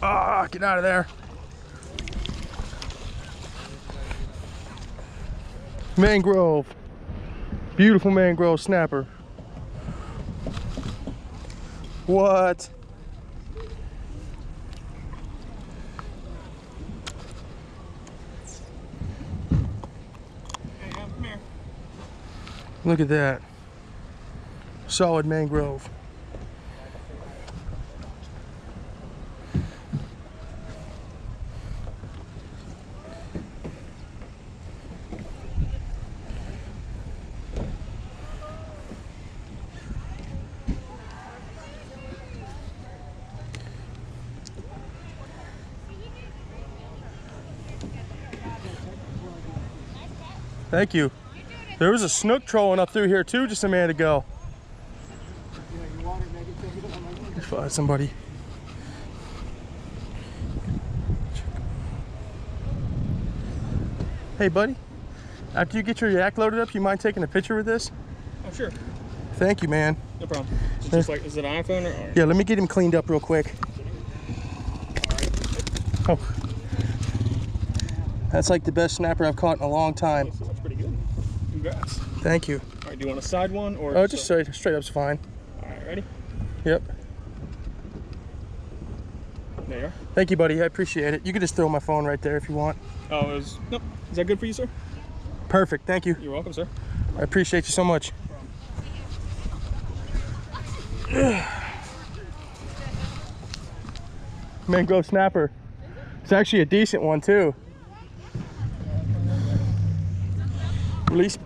Ah, get out of there. Mangrove. Beautiful mangrove snapper. What? Hey, come here. Look at that. Solid mangrove. Thank you. There was a snook trolling up through here too just a minute ago. Let's find somebody. Hey buddy, after you get your yak loaded up, you mind taking a picture with this? Oh, sure. Thank you, man. No problem. Is it just like, is it an iPhone or? Yeah, let me get him cleaned up real quick. Oh. That's like the best snapper I've caught in a long time. That's pretty good. Congrats. Thank you. All right, do you want a side one or? Oh, just straight up's fine. All right, ready? Yep. There you are. Thank you, buddy. I appreciate it. You can just throw my phone right there if you want. Oh, nope. Is that good for you, sir? Perfect. Thank you. You're welcome, sir. I appreciate you so much. Mangrove snapper. It's actually a decent one too. Release